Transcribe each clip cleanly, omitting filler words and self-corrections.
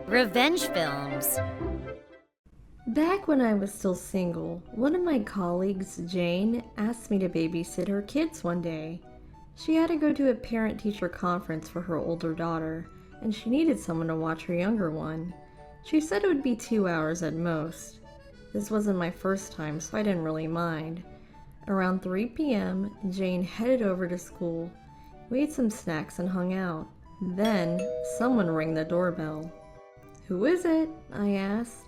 Revenge films. Back when I was still single, one of my colleagues, Jane, asked me to babysit her kids one day. She had to go to a parent-teacher conference for her older daughter, and she needed someone to watch her younger one. She said it would be 2 hours at most. This wasn't my first time, so I didn't really mind. Around 3 p.m., Jane headed over to school. We ate some snacks and hung out. Then, someone rang the doorbell. "Who is it?" I asked.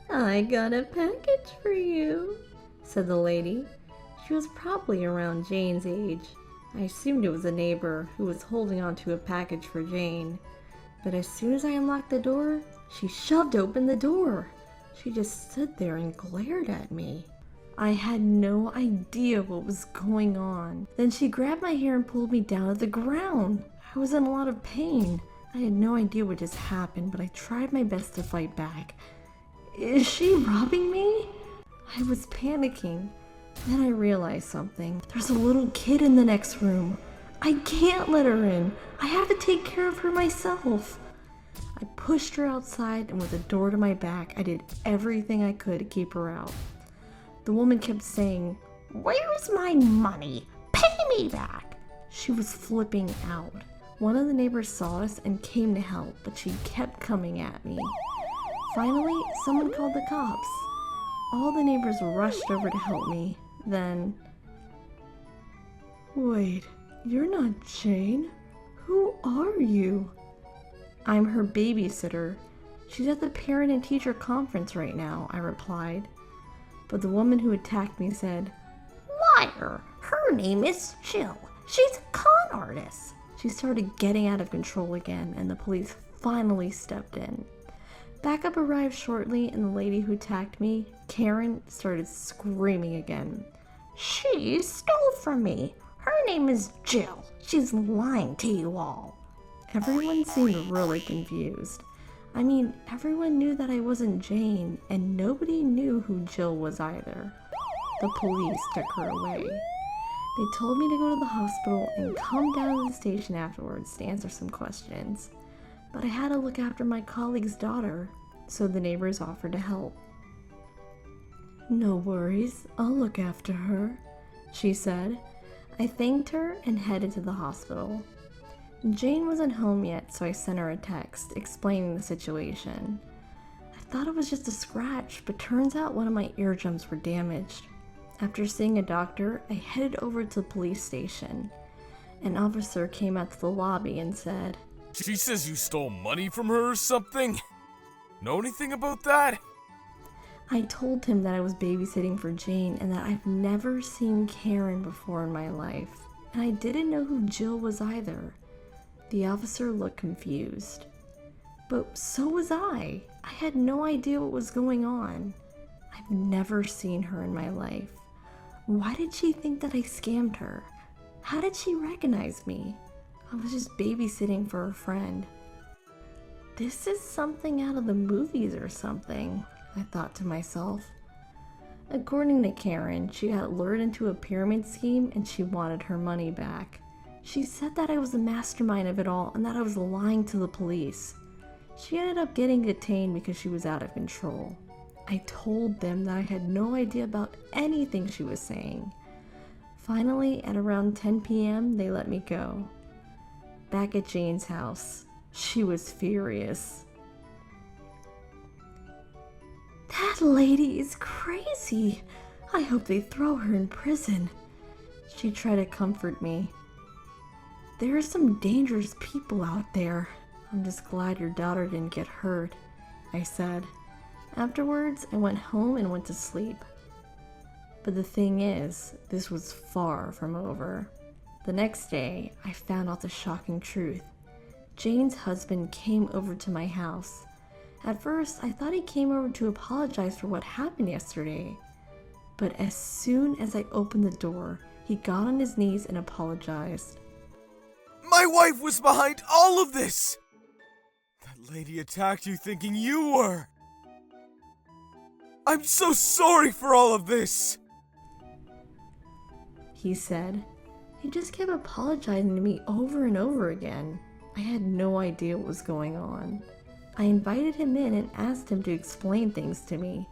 "I got a package for you," said the lady. She was probably around Jane's age. I assumed it was a neighbor who was holding on to a package for Jane. But as soon as I unlocked the door, she shoved open the door. She just stood there and glared at me. I had no idea what was going on. Then she grabbed my hair and pulled me down to the ground. I was in a lot of pain. I had no idea what just happened, but I tried my best to fight back. Is she robbing me? I was panicking. Then I realized something. There's a little kid in the next room. I can't let her in. I have to take care of her myself. I pushed her outside, and with the door to my back, I did everything I could to keep her out. The woman kept saying, "Where's my money? Pay me back!" She was flipping out. One of the neighbors saw us and came to help, but she kept coming at me. Finally, someone called the cops. All the neighbors rushed over to help me. Then, "Wait, you're not Jane? Who are you?" "I'm her babysitter. She's at the parent and teacher conference right now," I replied. But the woman who attacked me said, "Liar! Her name is Jill. She's a con artist." She started getting out of control again, and the police finally stepped in. Backup arrived shortly, and the lady who attacked me, Karen, started screaming again. "She stole from me. Her name is Jill. She's lying to you all." Everyone seemed really confused. I mean, everyone knew that I wasn't Jane, and nobody knew who Jill was either. The police took her away. They told me to go to the hospital and come down to the station afterwards to answer some questions. But I had to look after my colleague's daughter, so the neighbors offered to help. "No worries, I'll look after her," she said. I thanked her and headed to the hospital. Jane wasn't home yet, so I sent her a text explaining the situation. I thought it was just a scratch, but turns out one of my eardrums were damaged. After seeing a doctor, I headed over to the police station. An officer came out to the lobby and said, "She says you stole money from her or something? Know anything about that?" I told him that I was babysitting for Jane and that I've never seen Karen before in my life, and I didn't know who Jill was either. The officer looked confused. But so was I. I had no idea what was going on. I've never seen her in my life. Why did she think that I scammed her? How did she recognize me? I was just babysitting for a friend. This is something out of the movies or something, I thought to myself. According to Karen, she got lured into a pyramid scheme and she wanted her money back. She said that I was the mastermind of it all and that I was lying to the police. She ended up getting detained because she was out of control. I told them that I had no idea about anything she was saying. Finally, at around 10 p.m., they let me go. Back at Jane's house, she was furious. "That lady is crazy. I hope they throw her in prison." She tried to comfort me. "There are some dangerous people out there. I'm just glad your daughter didn't get hurt," I said. Afterwards, I went home and went to sleep. But the thing is, this was far from over. The next day, I found out the shocking truth. Jane's husband came over to my house. At first, I thought he came over to apologize for what happened yesterday. But as soon as I opened the door, he got on his knees and apologized. "My wife was behind all of this! That lady attacked you thinking you were! I'm so sorry for all of this!" He said. He just kept apologizing to me over and over again. I had no idea what was going on. I invited him in and asked him to explain things to me.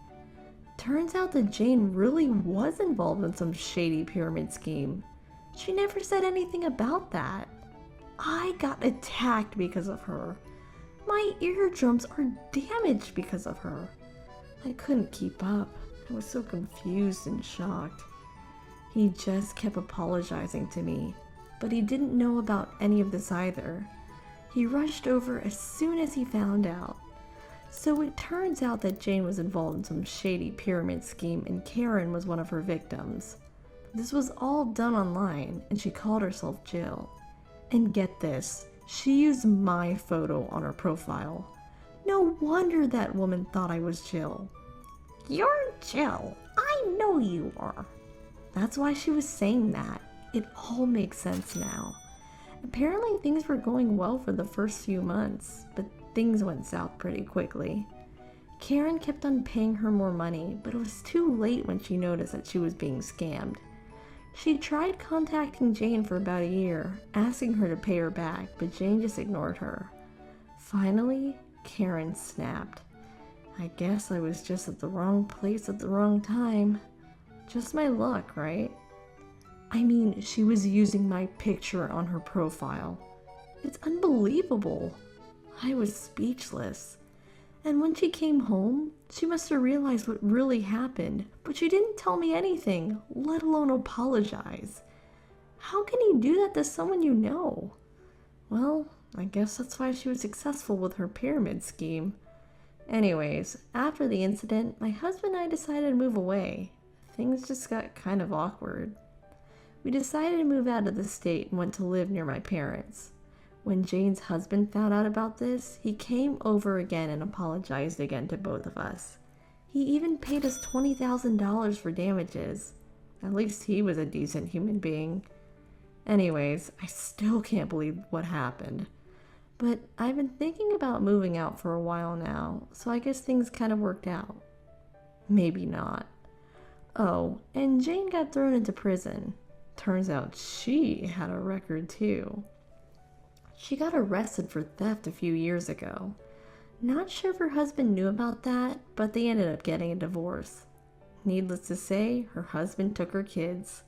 Turns out that Jane really was involved in some shady pyramid scheme. She never said anything about that. I got attacked because of her. My eardrums are damaged because of her. I couldn't keep up. I was so confused and shocked. He just kept apologizing to me, but he didn't know about any of this either. He rushed over as soon as he found out. So it turns out that Jane was involved in some shady pyramid scheme and Karen was one of her victims. This was all done online and she called herself Jill. And get this, she used my photo on her profile. No wonder that woman thought I was Jill. "You're Jill. I know you are." That's why she was saying that. It all makes sense now. Apparently things were going well for the first few months, but things went south pretty quickly. Karen kept on paying her more money, but it was too late when she noticed that she was being scammed. She tried contacting Jane for about a year, asking her to pay her back, but Jane just ignored her. Finally, Karen snapped. I guess I was just at the wrong place at the wrong time. Just my luck, right? I mean, she was using my picture on her profile. It's unbelievable. I was speechless. And when she came home, she must have realized what really happened, but she didn't tell me anything, let alone apologize. How can you do that to someone you know? Well, I guess that's why she was successful with her pyramid scheme. Anyways, after the incident, my husband and I decided to move away. Things just got kind of awkward. We decided to move out of the state and went to live near my parents. When Jane's husband found out about this, he came over again and apologized again to both of us. He even paid us $20,000 for damages. At least he was a decent human being. Anyways, I still can't believe what happened. But I've been thinking about moving out for a while now, so I guess things kind of worked out. Maybe not. Oh, and Jane got thrown into prison. Turns out she had a record too. She got arrested for theft a few years ago. Not sure if her husband knew about that, but they ended up getting a divorce. Needless to say, her husband took her kids.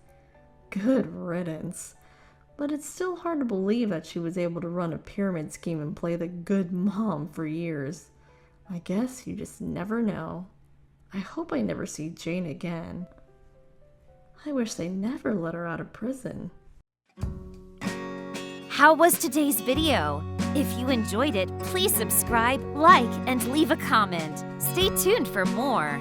Good riddance. But it's still hard to believe that she was able to run a pyramid scheme and play the good mom for years. I guess you just never know. I hope I never see Jane again. I wish they never let her out of prison. How was today's video? If you enjoyed it, please subscribe, like, and leave a comment. Stay tuned for more.